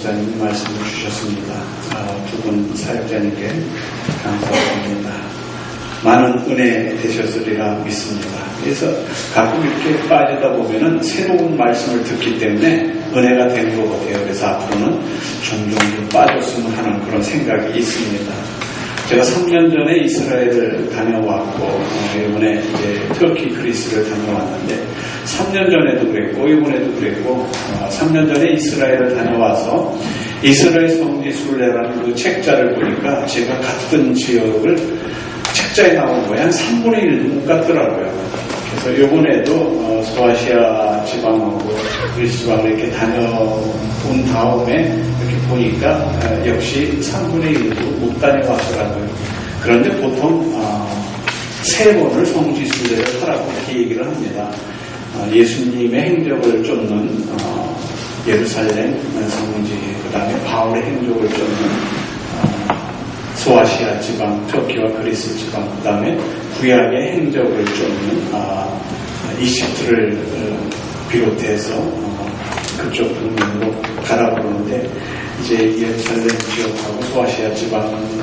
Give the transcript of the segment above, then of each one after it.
목사님 말씀을 주셨습니다. 두 분 사역자님께 감사합니다. 많은 은혜 되셨으리라 믿습니다. 그래서 가끔 이렇게 빠지다 보면은 새로운 말씀을 듣기 때문에 은혜가 되는 것 같아요. 그래서 앞으로는 종종 좀 빠졌으면 하는 그런 생각이 있습니다. 제가 3년 전에 이스라엘을 다녀왔고, 이번에 이제 터키 그리스를 다녀왔는데, 3년 전에도 그랬고, 이번에도 그랬고, 3년 전에 이스라엘을 다녀와서 이스라엘 성지순례라는 그 책자를 보니까 제가 갔던 지역을 책자에 나온 거에 한 3분의 1도 못 갔더라고요. 그래서 이번에도 소아시아 지방하고 그리스 지방을 이렇게 다녀온 다음에 이렇게 보니까 역시 3분의 1도 못 다녀왔더라고요. 그런데 보통 3번을 성지순례를 하라고 이렇게 얘기를 합니다. 예수님의 행적을 쫓는 예루살렘 성지, 그 다음에 바울의 행적을 쫓는 소아시아 지방, 터키와 그리스 지방, 그 다음에 구약의 행적을 쫓는 이집트를 비롯해서 그쪽 동면으로 가라고 그러는데, 이제 예루살렘 지역하고 소아시아 지방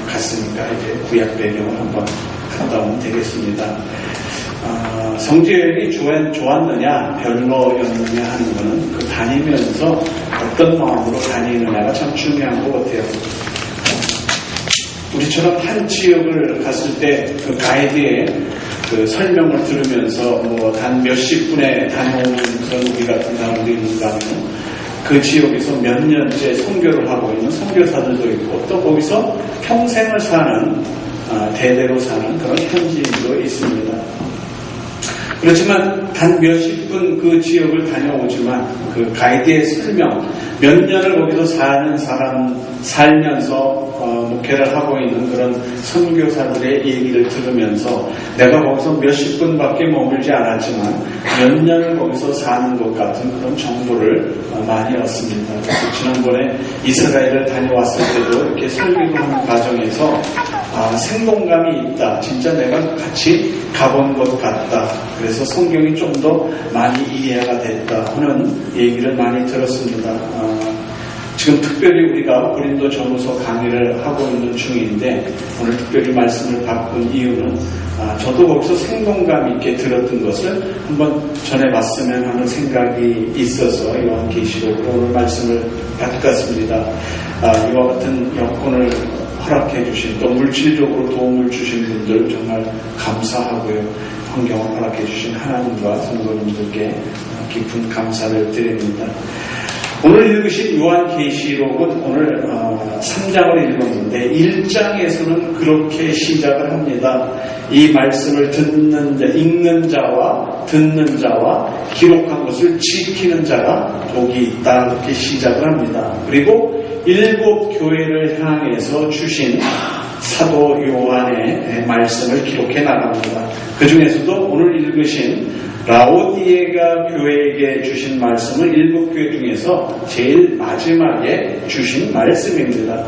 갔으니까 이제 구약 배경을 한번 갔다 오면 되겠습니다. 성지여행이 좋았느냐 별로였느냐 하는 거는 그 다니면서 어떤 마음으로 다니느냐가 참 중요한 것 같아요. 우리처럼 한 지역을 갔을 때 그 가이드의 그 설명을 들으면서 뭐 단 몇십 분에 다녀오는 그런 우리 같은 사람들이 있는가 하면 그 지역에서 몇 년째 선교를 하고 있는 선교사들도 있고, 또 거기서 평생을 사는 대대로 사는 그런 현지인도 있습니다. 그렇지만 단 몇십 분 그 지역을 다녀오지만 그 가이드의 설명, 몇 년을 거기서 사는 사람 살면서 목회를 하고 있는 그런 선교사들의 얘기를 들으면서 내가 거기서 몇십 분밖에 머물지 않았지만 몇 년을 거기서 사는 것 같은 그런 정보를 많이 얻습니다. 그래서 지난번에 이스라엘을 다녀왔을 때도 이렇게 설교하는 과정에서 생동감이 있다. 진짜 내가 같이 가본 것 같다. 그래서 성경이 좀 더 많이 이해가 됐다 하는 얘기를 많이 들었습니다. 지금 특별히 우리가 고린도전후서 강의를 하고 있는 중인데, 오늘 특별히 말씀을 바꾼 이유는 저도 거기서 생동감 있게 들었던 것을 한번 전해봤으면 하는 생각이 있어서 요한계시록으로 오늘 말씀을 바꿨습니다. 이와 같은 여건을 허락해 주신, 또 물질적으로 도움을 주신 분들 정말 감사하고요. 환경을 허락해 주신 하나님과 성도님들께 깊은 감사를 드립니다. 오늘 읽으신 요한계시록은 오늘 3장을 읽었는데 1장에서는 그렇게 시작을 합니다. 이 말씀을 읽는 자와 듣는 자와 기록한 것을 지키는 자가 복이 있다. 그렇게 시작을 합니다. 그리고 7 교회를 향해서 주신 사도 요한의 말씀을 기록해 나갑니다. 그 중에서도 오늘 읽으신 라오디게아 교회에게 주신 말씀은 7 교회 중에서 제일 마지막에 주신 말씀입니다.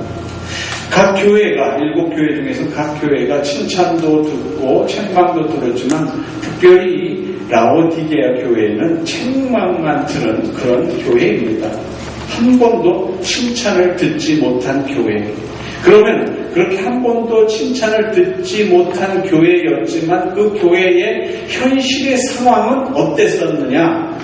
각 교회가, 7 교회 중에서 각 교회가 칭찬도 듣고 책망도 들었지만 특별히 라오디게아 교회는 책망만 들은 그런 교회입니다. 한 번도 칭찬을 듣지 못한 교회. 그러면 그렇게 한 번도 칭찬을 듣지 못한 교회였지만 그 교회의 현실의 상황은 어땠었느냐?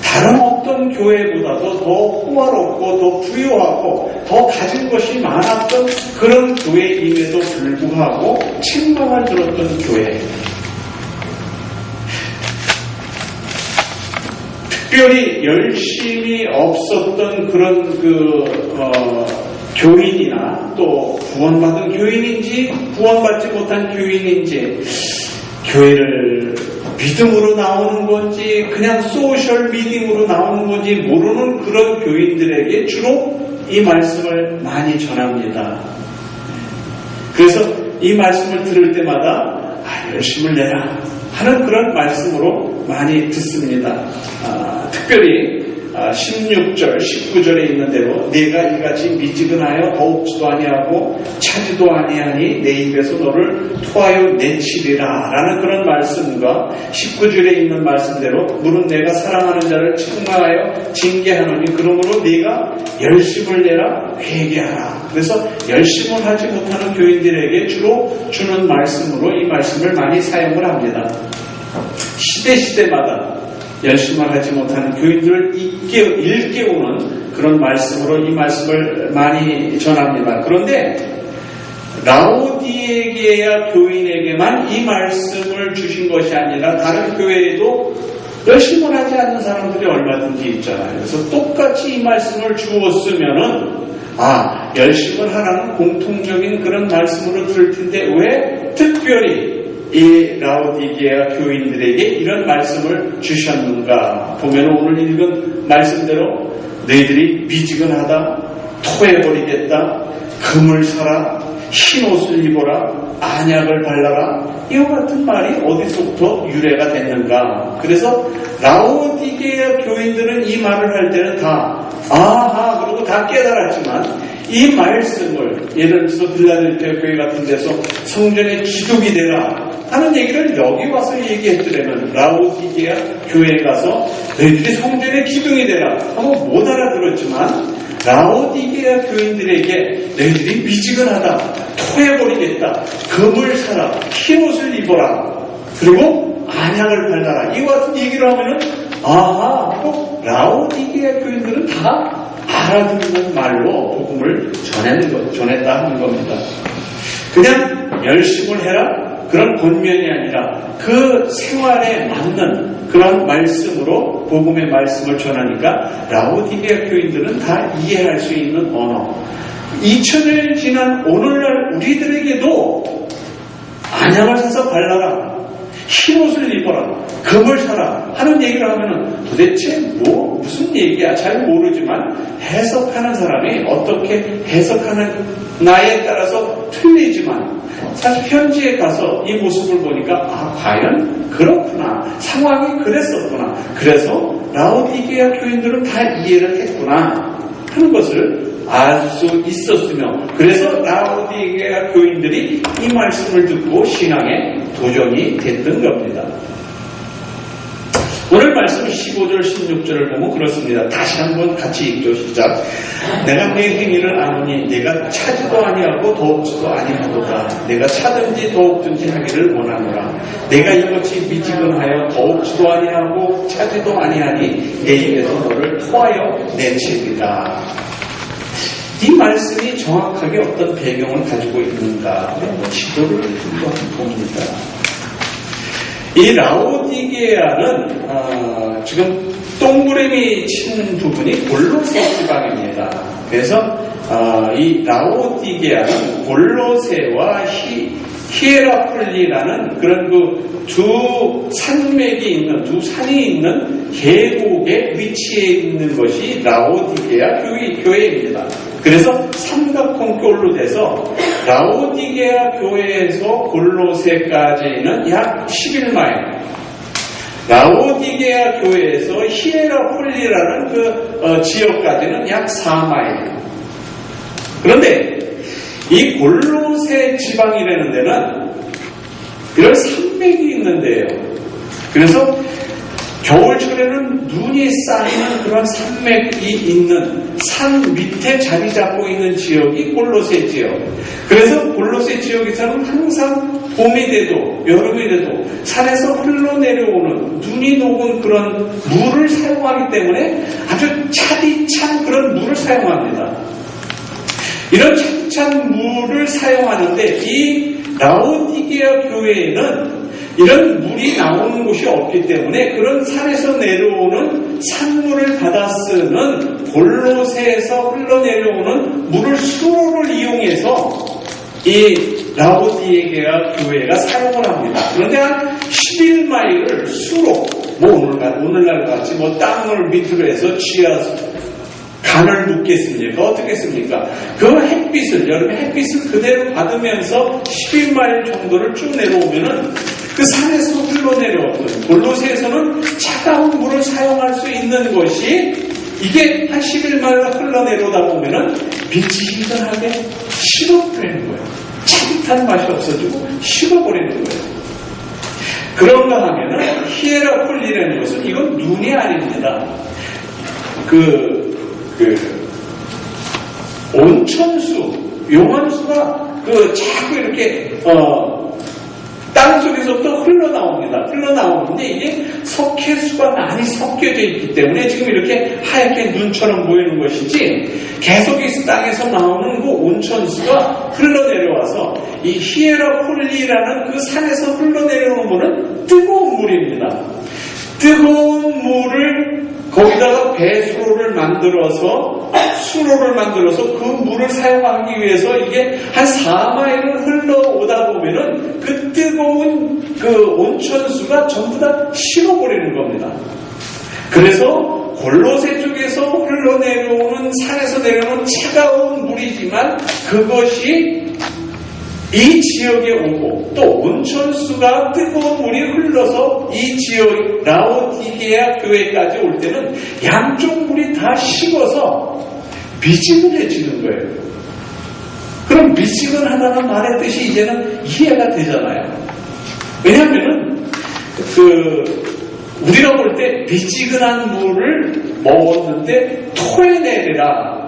다른 어떤 교회보다도 더 호화롭고 더 부유하고 더 가진 것이 많았던 그런 교회임에도 불구하고 책망을 들었던 교회. 특별히 열심히 없었던 그런 교인이나 또 구원받은 교인인지 구원받지 못한 교인인지, 교회를 믿음으로 나오는 건지 그냥 소셜 미팅으로 나오는 건지 모르는 그런 교인들에게 주로 이 말씀을 많이 전합니다. 그래서 이 말씀을 들을 때마다 열심을 내라 하는 그런 말씀으로 많이 듣습니다. 특별히 16절, 19절에 있는 대로 내가 이같이 미지근하여 더욱지도 아니하고 차지도 아니하니 내 입에서 너를 토하여 내치리라 라는 그런 말씀과 19절에 있는 말씀대로 물은 내가 사랑하는 자를 책망하여 징계하노니 그러므로 네가 열심을 내라 회개하라. 그래서 열심을 하지 못하는 교인들에게 주로 주는 말씀으로 이 말씀을 많이 사용을 합니다. 시대마다 열심을 하지 못하는 교인들을 일깨우는 그런 말씀으로 이 말씀을 많이 전합니다. 그런데 라오디게아 교인에게만 이 말씀을 주신 것이 아니라 다른 교회에도 열심을 하지 않는 사람들이 얼마든지 있잖아요. 그래서 똑같이 이 말씀을 주었으면은 열심을 하라는 공통적인 그런 말씀으로 들을 텐데 왜 특별히 이 라오디게아 교인들에게 이런 말씀을 주셨는가 보면 오늘 읽은 말씀대로 너희들이 미지근하다, 토해버리겠다, 금을 사라, 흰옷을 입어라, 안약을 발라라, 이와 같은 말이 어디서부터 유래가 됐는가. 그래서 라오디게아 교인들은 이 말을 할 때는 다 그러고 다 깨달았지만 이 말씀을 예를 들어서 빌라델피아 교회 같은 데서 성전에 기둥이 되라 하는 얘기를 여기 와서 얘기했더라면 라오디게아 교회에 가서 너희들이 성전에 기둥이 되라 하면 못 알아들었지만 라오디게아 교인들에게 너희들이 미지근하다, 토해버리겠다, 금을 사라, 흰옷을 입어라, 그리고 안약을 발라라, 이와 같은 얘기를 하면은 꼭 라오디게아 교인들은 다 알아듣는 말로 복음을 전했다 하는 겁니다. 그냥 열심을 해라 그런 권면이 아니라 그 생활에 맞는 그런 말씀으로 복음의 말씀을 전하니까 라오디게아 교인들은 다 이해할 수 있는 언어. 2000년 지난 오늘날 우리들에게도 안약을 사서 발라라, 흰옷을 입어라, 금을 사라 하는 얘기를 하면은 도대체 무슨 얘기야 잘 모르지만 해석하는 사람이 어떻게 해석하느냐에 따라서 틀리지만 사실 현지에 가서 이 모습을 보니까 과연 그렇구나, 상황이 그랬었구나, 그래서 라오디게아 교인들은 다 이해를 했구나 하는 것을 알 수 있었으며, 그래서 라오디게아 교인들이 이 말씀을 듣고 신앙에 도전이 됐던 겁니다. 오늘 말씀 15절 16절을 보면 그렇습니다. 다시 한번 같이 읽죠. 시작. 내가 내 행위를 아노니 내가 차지도 아니하고 더욱지도 아니하도다. 내가 차든지 더욱든지 하기를 원하노라. 내가 이것이 미지근하여 더욱지도 아니하고 차지도 아니하니 내 입에서 너를 토하여 내치리라. 이 말씀이 정확하게 어떤 배경을 가지고 있는가, 지도를 한번 봅니다. 이 라오디게아는 지금 동그라미 친 부분이 골로새 지방입니다. 그래서 이 라오디게아는 골로새와 히에라폴리라는 그런 그 두 산맥이 있는, 두 산이 있는 계곡에 위치해 있는 것이 라오디게아 교회입니다. 그래서 삼각형꼴로 돼서 라오디게아 교회에서 골로새까지는 약 11마일, 라오디게아 교회에서 히에라폴리라는 그 지역까지는 약 4마일. 그런데 이 골로새 지방이라는 데는 이런 산맥이 있는데요. 그래서 겨울철에는 눈이 쌓이는 그런 산맥이 있는 산 밑에 자리 잡고 있는 지역이 골로새 지역. 그래서 골로새 지역에서는 항상 봄이 돼도 여름이 돼도 산에서 흘러내려오는 눈이 녹은 그런 물을 사용하기 때문에 아주 차디찬 그런 물을 사용합니다. 이런 차디찬 물을 사용하는데 이 라오디게아 교회에는 이런 물이 나오는 곳이 없기 때문에 그런 산에서 내려오는 산물을 받아 쓰는 골로새에서 흘러내려오는 물을 수로를 이용해서 이 라오디게아 교회가 사용을 합니다. 그런데 한 11마일을 수로, 오늘날 같이 땅을 밑으로 해서 간을 묻겠습니까? 어떻게 했습니까? 그 햇빛을, 여름에 햇빛을 그대로 받으면서 11마일 정도를 쭉 내려오면은 그 산에서 흘러내려왔던 골로새에서는 차가운 물을 사용할 수 있는 것이 이게 한 10일마다 흘러내려오다 보면은 미지근하게 식어버리는 거예요. 짜릿한 맛이 없어지고 식어버리는 거예요. 그런가 하면은 히에라폴리라는 것은 이건 눈이 아닙니다. 온천수, 용암수가 자꾸 이렇게 땅 속에서부터 흘러나오는데 이게 석회수가 많이 섞여져 있기 때문에 지금 이렇게 하얗게 눈처럼 보이는 것이지, 계속 이 땅에서 나오는 그 온천수가 흘러내려와서 이 히에라폴리라는 그 산에서 흘러내려오는 물은 뜨거운 물입니다. 뜨거운 물을 거기다가 배수로를 만들어서 그 물을 사용하기 위해서 이게 한 4마일을 흘러오다 보면은 그 뜨거운 그 온천수가 전부 다 식어버리는 겁니다. 그래서 골로새 쪽에서 흘러내려오는, 산에서 내려오는 차가운 물이지만 그것이 이 지역에 오고, 또 온천수가 뜨거운 물이 흘러서 이 지역 라오디게아 교회까지 올 때는 양쪽 물이 다 식어서 미지근해지는 거예요. 그럼 미지근하다는 말의 뜻이 이제는 이해가 되잖아요. 왜냐하면은 우리가 볼 때 미지근한 물을 먹었는데 토해내리라.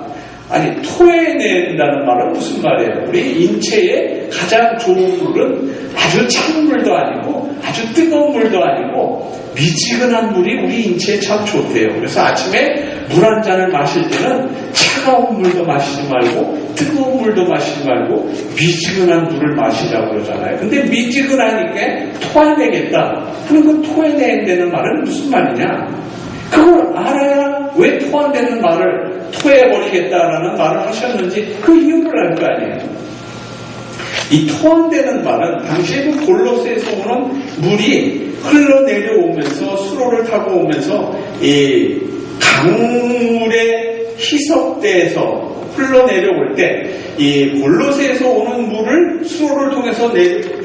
아니, 토해낸다는 말은 무슨 말이에요? 우리 인체에 가장 좋은 물은 아주 찬 물도 아니고 아주 뜨거운 물도 아니고 미지근한 물이 우리 인체에 참 좋대요. 그래서 아침에 물 한 잔을 마실 때는 차가운 물도 마시지 말고 뜨거운 물도 마시지 말고 미지근한 물을 마시라고 그러잖아요. 근데 미지근하니까 토해내겠다 하는 그 토해낸다는 말은 무슨 말이냐? 그걸 알아야 왜 토 안 되는 말을 토해버리겠다라는 말을 하셨는지 그 이유를 알 거 아니에요. 이 토 안 되는 말은 당시에 그 골로새에서 오는 물이 흘러내려오면서 수로를 타고 오면서 이 강물에 희석돼서 흘러내려올 때 이 골로새에서 오는 물을 수로를 통해서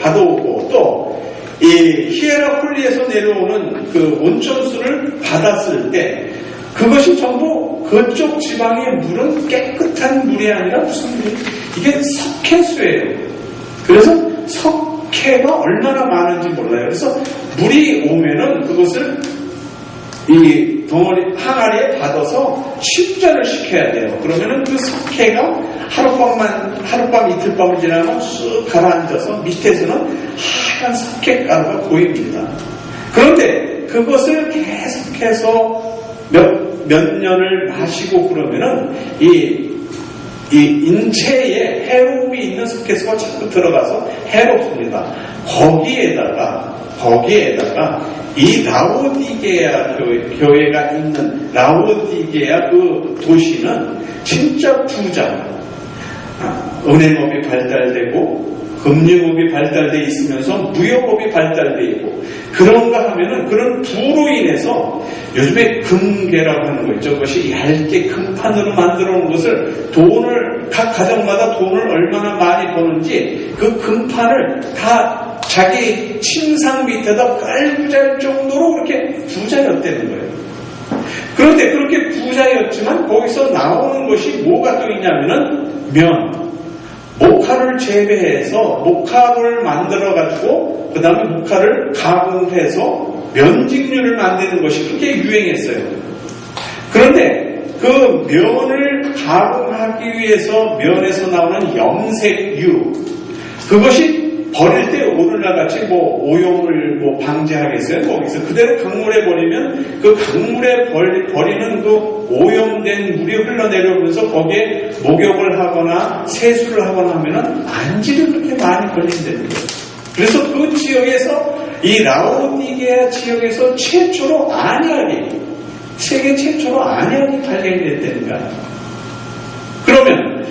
받아오고, 또 이 히에라폴리에서 내려오는 그 온천수를 받았을 때 그것이 전부 그쪽 지방의 물은 깨끗한 물이 아니라 무슨 물? 이게 석회수예요. 그래서 석회가 얼마나 많은지 몰라요. 그래서 물이 오면은 그것을 이 덩어리 항아리에 받아서 침전을 시켜야 돼요. 그러면은 그 석회가 하룻밤 이틀밤을 지나면 쑥 가라앉아서 밑에서는 하얀 석회가루가 보입니다. 그런데 그것을 계속해서 몇 년을 마시고 그러면은 이 인체에 해로움이 있는 석회수가 자꾸 들어가서 해롭습니다. 거기에다가 이 라오디게아 교회가 있는 라오디게아 그 도시는 진짜 부자, 은행업이 발달되고 금융업이 발달되어 있으면서 무역업이 발달되어 있고, 그런가 하면은 그런 부로 인해서 요즘에 금괴라고 하는 거 있죠. 그것이 얇게 금판으로 만들어 놓은 것을 각 가정마다 돈을 얼마나 많이 버는지 그 금판을 다 자기 침상 밑에다 깔고 잘 정도로 그렇게 부자였다는 거예요. 그런데 그렇게 부자였지만 거기서 나오는 것이 뭐가 또 있냐면은 목화를 재배해서 목화를 만들어가지고 그 다음에 목화를 가공해서 면직류를 만드는 것이 그렇게 유행했어요. 그런데 그 면을 가공하기 위해서 면에서 나오는 염색유, 그것이 버릴 때 오늘날같이 오염을 방지하겠어요? 거기서 그대로 강물에 버리면 그 강물에 버리는 그 오염된 물이 흘러내려오면서 거기에 목욕을 하거나 세수를 하거나 하면은 안질이 그렇게 많이 걸린다는 거예요. 그래서 그 지역에서 이 라오디게아 지역에서 최초로 세계 최초로 안약이 발견됐다는 거예요. 그러면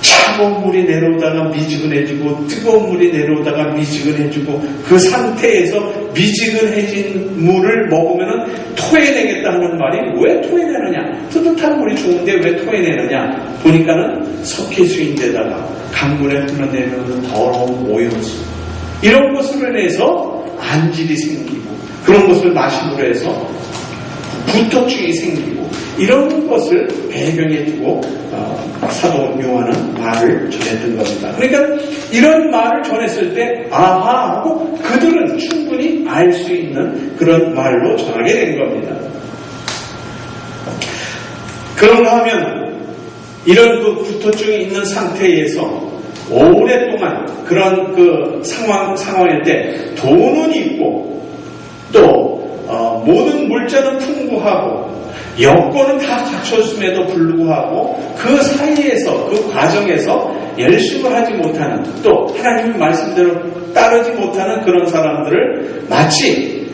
차가운 물이 내려오다가 미지근해지고 뜨거운 물이 내려오다가 미지근해지고 그 상태에서 미지근해진 물을 먹으면 토해내겠다 하는 말이 왜 토해내느냐? 뜨뜻한 물이 좋은데 왜 토해내느냐? 보니까는 석회수인데다가 강물에 흘러내려오는 더러운 오염수, 이런 것으로 인해서 안질이 생기고, 그런 것을 마심으로 해서 구토증이 생기고 이런 것을 배경에 두고 사도 요한은 말을 전했던 겁니다. 그러니까 이런 말을 전했을 때 아하 하고 그들은 충분히 알 수 있는 그런 말로 전하게 된 겁니다. 그런가 하면 이런 그 구토증이 있는 상태에서 오랫동안 그런 그 상황일 때 돈은 있고 또 모든 물자는 풍부하고 여건은 다 갖췄음에도 불구하고 그 사이에서 그 과정에서 열심을 하지 못하는 또 하나님의 말씀대로 따르지 못하는 그런 사람들을 마치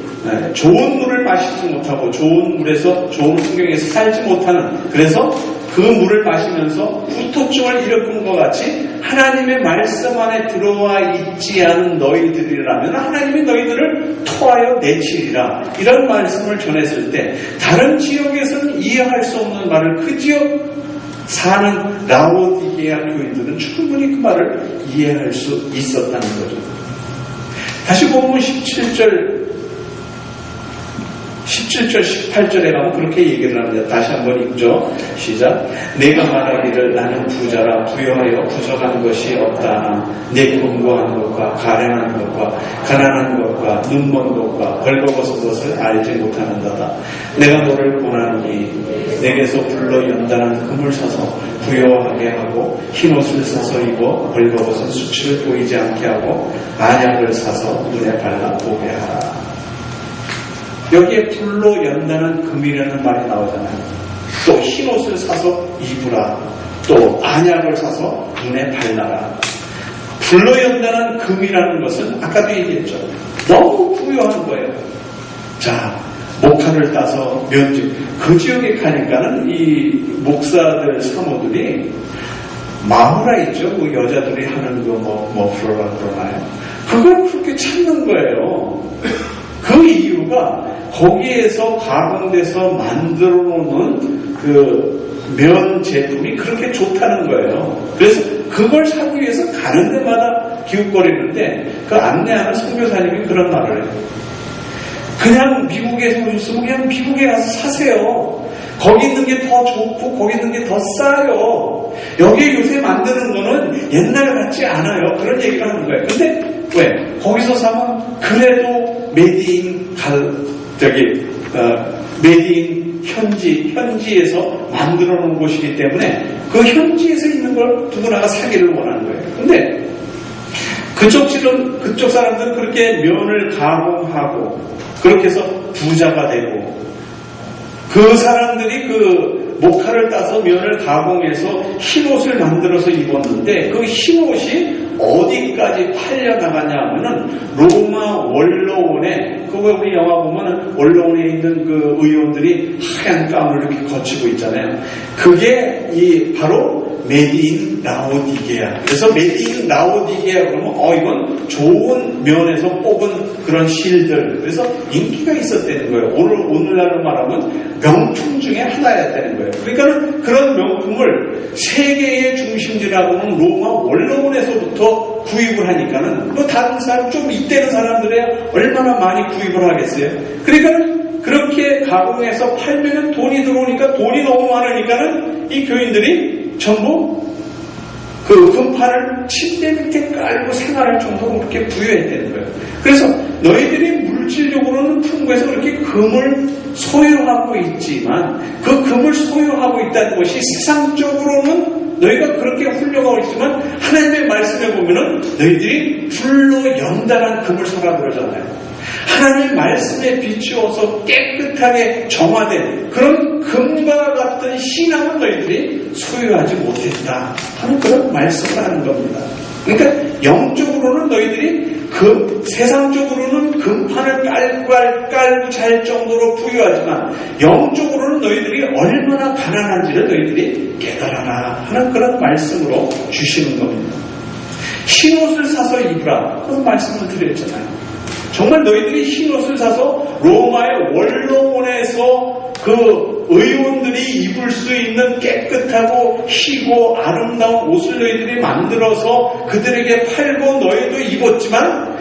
좋은 물을 마시지 못하고 좋은 물에서 좋은 환경에서 살지 못하는 그래서 그 물을 마시면서 구토증을 일으킨 것 같이 하나님의 말씀 안에 들어와 있지 않은 너희들이라면 하나님이 너희들을 토하여 내치리라 이런 말씀을 전했을 때 다른 지역에서는 이해할 수 없는 말을 그 지역 사는 라오디게아 교인들은 충분히 그 말을 이해할 수 있었다는 거죠. 다시 보면 17절 18절에 가면 그렇게 얘기를 합니다. 다시 한번 읽죠. 시작. 내가 말하기를 나는 부자라 부여하여 부족한 것이 없다. 내 공고한 것과 가련한 것과 가난한 것과 눈먼 것과 벌거벗은 것을 알지 못하는도다. 내가 너를 권하노니 내게서 불러 연단한 금을 사서 부여하게 하고 흰옷을 사서 입어 벌거벗은 수치를 보이지 않게 하고 안약을 사서 눈에 발라 보게 하라. 여기에 불로 연다는 금이라는 말이 나오잖아요. 또 흰옷을 사서 입으라. 또 안약을 사서 눈에 발라라. 불로 연다는 금이라는 것은 아까도 얘기했죠. 너무 부유한 거예요. 자, 목화를 따서 면직. 그 지역에 가니까는 이 목사들 사모들이 마후라 있죠. 그 여자들이 하는 거 머플러라 그러나요? 그걸 그렇게 찾는 거예요. 그 이유가 거기에서 가공돼서 만들어 놓는 그 면 제품이 그렇게 좋다는 거예요. 그래서 그걸 사기 위해서 가는 데마다 기웃거리는데 그 안내하는 선교사님이 그런 말을 해요. 그냥 미국에서 오셨으면 그냥 미국에 가서 사세요. 거기 있는 게 더 좋고 거기 있는 게 더 싸요. 여기 요새 만드는 거는 옛날 같지 않아요. 그런 얘기를 하는 거예요. 근데 왜? 거기서 사면 그래도 메디인 메디인 현지에서 만들어 놓은 곳이기 때문에 그 현지에서 있는 걸 누구나가 사기를 원하는 거예요. 근데 그쪽 사람들은 그렇게 면을 가공하고 그렇게 해서 부자가 되고 그 사람들이 그 목화를 따서 면을 가공해서 흰옷을 만들어서 입었는데 그 흰옷이 어디까지 팔려나가냐 하면은 로마 원로원에 그거 우리 영화 보면은 원로원에 있는 그 의원들이 하얀 가운을 이렇게 거치고 있잖아요. 그게 바로 메디인 라오디게아. 그래서 메디인 라오디게아 그러면 이건 좋은 면에서 뽑은 그런 실들. 그래서 인기가 있었다는 거예요. 오늘날로 말하면 명품 중에 하나였다는 거예요. 그러니까 그런 명품을 세계의 중심지라고는 로마 원로원에서부터 구입을 하니까는 뭐 다른 사람 좀 이때는 사람들이 얼마나 많이 구입을 하겠어요. 그러니까 그렇게 가공해서 팔면은 돈이 들어오니까 돈이 너무 많으니까는 이 교인들이 전부 그 금판을 침대 밑에 깔고 생활할 정도로 그렇게 부유했다는 거예요. 그래서 너희들이 물질적으로는 풍부해서 그렇게 금을 소유하고 있지만 그 금을 소유하고 있다는 것이 세상적으로는 너희가 그렇게 훌륭하고 있지만 하나님의 말씀에 보면은 너희들이 불로 연단한 금을 사라 그러잖아요. 하나님의 말씀에 비추어서 깨끗하게 정화된 그런 금과 같은 신앙은 너희들이 소유하지 못했다 하는 그런 말씀을 하는 겁니다. 그러니까 영적으로는 너희들이 세상적으로는 금판을 깔고 잘 정도로 부유하지만 영적으로는 너희들이 얼마나 가난한지를 너희들이 깨달아라 하는 그런 말씀으로 주시는 겁니다. 흰옷을 사서 입으라 그런 말씀을 드렸잖아요. 정말 너희들이 흰옷을 사서 로마의 원로원에서 그 의원들이 입을 수 있는 깨끗하고 희고 아름다운 옷을 너희들이 만들어서 그들에게 팔고 너희도 입었지만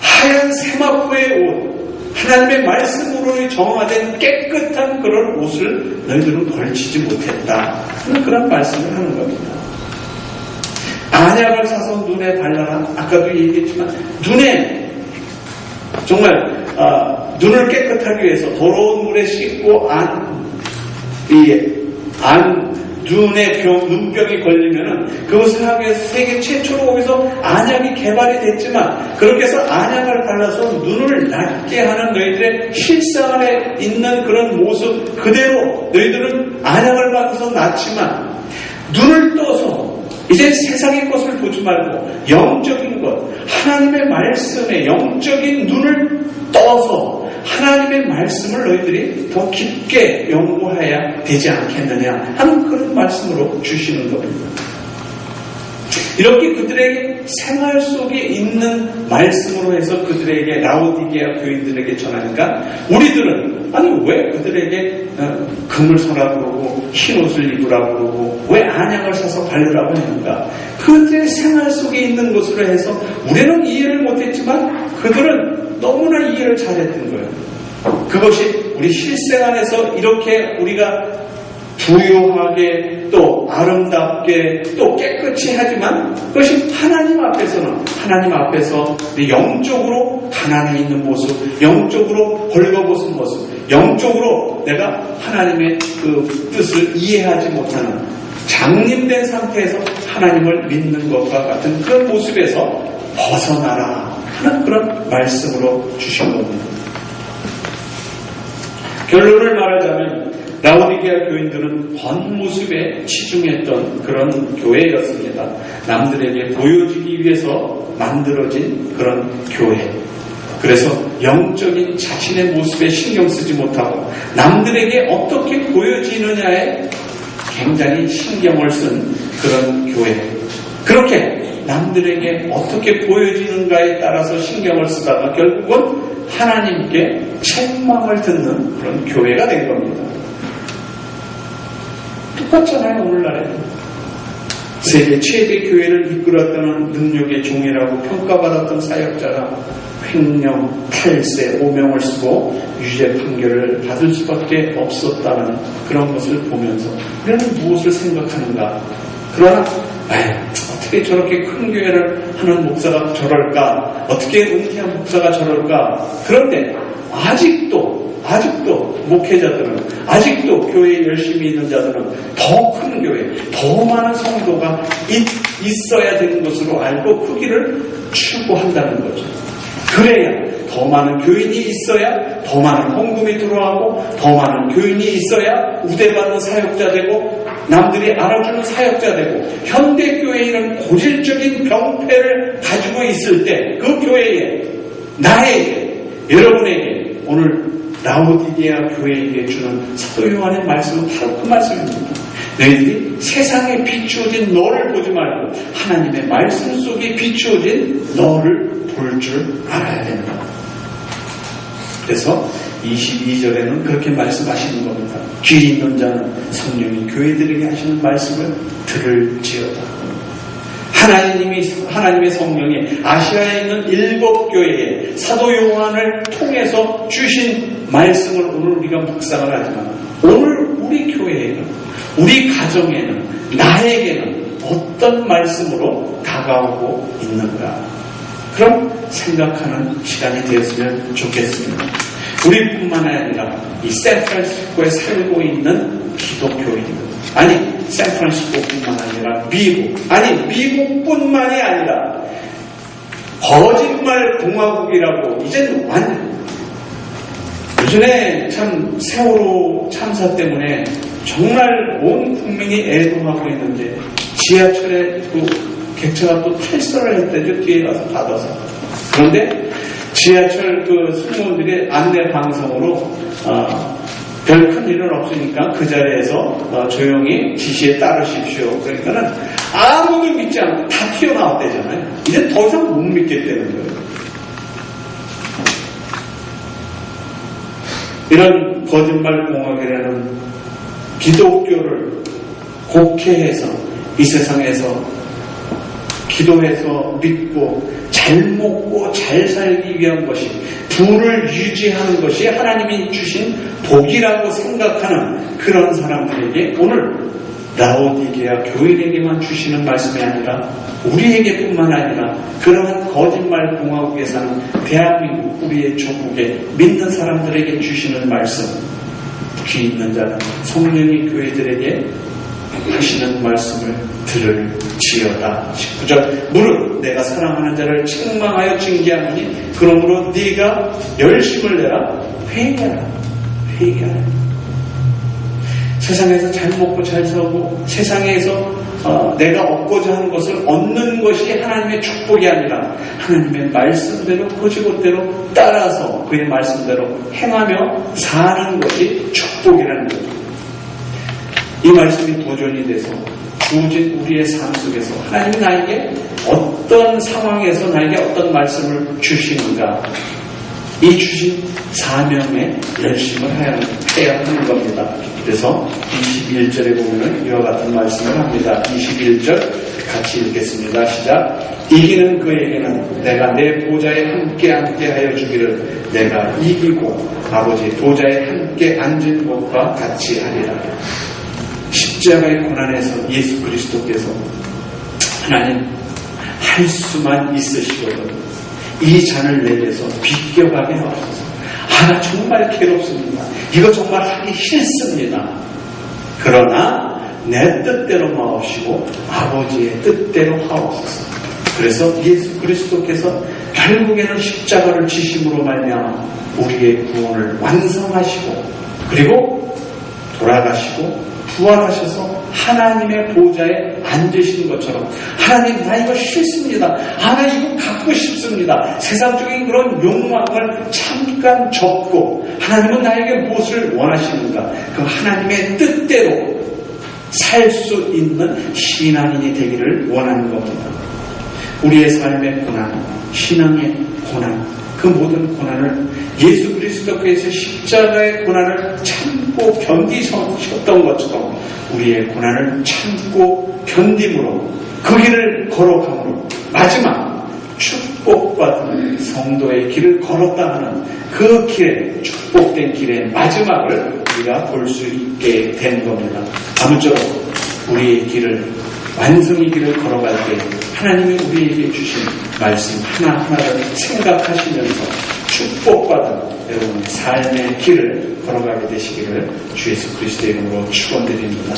하얀 세마포의 옷, 하나님의 말씀으로 정화된 깨끗한 그런 옷을 너희들은 걸치지 못했다 하는 그런 말씀을 하는 겁니다. 안약을 사서 눈에 발라라. 아까도 얘기했지만 눈에 정말 눈을 깨끗하기 위해서 더러운 물에 씻고 눈에 눈병이 걸리면은 그것을 하기 위해서 세계 최초로 거기서 안약이 개발이 됐지만 그렇게 해서 안약을 발라서 눈을 낫게 하는 너희들의 실상 안에 있는 그런 모습 그대로 너희들은 안약을 받아서 낫지만 눈을 떠서 이제 세상의 것을 보지 말고 영적인 것, 하나님의 말씀에 영적인 눈을 떠서 하나님의 말씀을 너희들이 더 깊게 연구해야 되지 않겠느냐 하는 그런 말씀으로 주시는 겁니다. 이렇게 그들에게 생활 속에 있는 말씀으로 해서 그들에게 라오디게아 교인들에게 전하니까 우리들은 아니 왜 그들에게 금을 사라 그러고 흰옷을 입으라 그러고 왜 안약을 사서 바르라고 하는가? 그들의 생활 속에 있는 것으로 해서 우리는 이해를 못했지만 그들은 너무나 이해를 잘했던 거예요. 그것이 우리 실생 안에서 이렇게 우리가 부유하게 또 아름답게 또 깨끗이 하지만 그것이 하나님 앞에서는 하나님 앞에서 영적으로 가난해 있는 모습, 영적으로 벌거벗은 모습, 영적으로 내가 하나님의 그 뜻을 이해하지 못하는 장님된 상태에서 하나님을 믿는 것과 같은 그런 모습에서 벗어나라 하는 그런 말씀으로 주신 겁니다. 결론을 말하자면 라오디게아 교인들은 겉모습에 치중했던 그런 교회였습니다. 남들에게 보여지기 위해서 만들어진 그런 교회. 그래서 영적인 자신의 모습에 신경 쓰지 못하고 남들에게 어떻게 보여지느냐에 굉장히 신경을 쓴 그런 교회. 그렇게 남들에게 어떻게 보여지는가에 따라서 신경을 쓰다가 결국은 하나님께 책망을 듣는 그런 교회가 된 겁니다. 똑같잖아요. 오늘날에 세계 최대 교회를 이끌었다는 능력의 종이라고 평가받았던 사역자가 횡령, 탈세, 오명을 쓰고 유죄 판결을 받을 수밖에 없었다는 그런 것을 보면서 우리는 무엇을 생각하는가? 그러나 어떻게 저렇게 큰 교회를 하는 목사가 저럴까? 어떻게 은퇴한 목사가 저럴까? 그런데 아직도 목회자들은 아직도 교회에 열심히 있는 자들은 더 큰 교회, 더 많은 성도가 있어야 되는 것으로 알고 그 길을 추구한다는 거죠. 그래야 더 많은 교인이 있어야 더 많은 헌금이 들어가고 더 많은 교인이 있어야 우대받는 사역자 되고 남들이 알아주는 사역자 되고 현대교회에는 고질적인 병폐를 가지고 있을 때 그 교회에 나에게 여러분에게 오늘 라오디게아 교회에게 주는 사도 요한의 말씀은 바로 그 말씀입니다. 너희들이 세상에 비추어진 너를 보지 말고 하나님의 말씀 속에 비추어진 너를 볼 줄 알아야 된다. 그래서 22절에는 그렇게 말씀하시는 겁니다. 귀 있는 자는 성령이 교회들에게 하시는 말씀을 들을지어다. 하나님의 성령이 아시아에 있는 7교회에 사도 요한을 통해서 주신 말씀을 오늘 우리가 묵상을 하지만 오늘 우리 교회에는 우리 가정에는 나에게는 어떤 말씀으로 다가오고 있는가? 그럼 생각하는 시간이 되었으면 좋겠습니다. 우리뿐만 아니라 이 샌프란시스코에 살고 있는 기독교인들 아니 샌프란시스코뿐만 아니라 미국뿐만이 아니라 거짓말 공화국이라고 이제는 요즘에 참 세월호 참사 때문에 정말 온 국민이 애도하고 있는데 지하철에 객차가 또 탈선을 했대죠. 뒤에 가서 받아서. 그런데 지하철 승무원들의 안내 방송으로 별 큰 일은 없으니까 그 자리에서 조용히 지시에 따르십시오. 그러니까는 아무도 믿지 않고 다 튀어나왔대잖아요. 이제 더 이상 못 믿겠다는 거예요. 이런 거짓말 공학이라는 기독교를 곡해해서 이 세상에서 기도해서 믿고 잘 먹고 잘 살기 위한 것이, 부를 유지하는 것이 하나님이 주신 복이라고 생각하는 그런 사람들에게 오늘 라오디게아 교인에게만 주시는 말씀이 아니라 우리에게뿐만 아니라 그러한 거짓말 공화국에 사는 대한민국 우리의 조국에 믿는 사람들에게 주시는 말씀, 귀 있는 자는 성령이 교회들에게 하시는 말씀을 들을지어다. 19절 무릇 내가 사랑하는 자를 책망하여 징계하노니 그러므로 네가 열심을 내라. 회개하라. 세상에서 잘 먹고 잘 살고 세상에서 내가 얻고자 하는 것을 얻는 것이 하나님의 축복이 아니라 하나님의 말씀대로 거지것대로 따라서 그의 말씀대로 행하며 사는 것이 축복이라는 거죠. 이 말씀이 도전이 돼서 주어진 우리의 삶 속에서 하나님이 나에게 어떤 상황에서 나에게 어떤 말씀을 주시는가, 이 주신 사명에 열심을 해야 하는 겁니다. 그래서 21절에 보면 이와 같은 말씀을 합니다. 21절 같이 읽겠습니다. 시작. 이기는 그에게는 내가 내 보좌에 함께 하여 주기를 내가 이기고 아버지 보좌에 함께 앉은 것과 같이 하리라. 십자가의 고난에서 예수 그리스도께서 하나님 할 수만 있으시거든 이 잔을 내게서 비껴가게 하옵소서. 나 정말 괴롭습니다. 이거 정말 하기 싫습니다. 그러나 내 뜻대로 마옵시고 아버지의 뜻대로 하옵소서. 그래서 예수 그리스도께서 결국에는 십자가를 지심으로 말미암아 우리의 구원을 완성하시고 그리고 돌아가시고 부활하셔서 하나님의 보좌에 앉으신 것처럼 하나님 나 이거 싫습니다. 나 이거 갖고 싶습니다. 세상적인 그런 욕망을 잠깐 접고 하나님은 나에게 무엇을 원하시는가, 그 하나님의 뜻대로 살 수 있는 신앙인이 되기를 원하는 겁니다. 우리의 삶의 고난, 신앙의 고난, 그 모든 고난을 예수 그리스도께서 십자가의 고난을 참고 견디셨던 것처럼 우리의 고난을 참고 견딤으로 그 길을 걸어감으로 마지막 축복받은 성도의 길을 걸었다 하는 그 길에, 축복된 길의 마지막을 우리가 볼 수 있게 된 겁니다. 아무쪼록 우리의 길을, 완성의 길을 걸어갈 때 하나님이 우리에게 주신 말씀 하나하나를 생각하시면서 축복받은 여러분의 삶의 길을 걸어가게 되시기를 주 예수 그리스도의 이름으로 축원드립니다.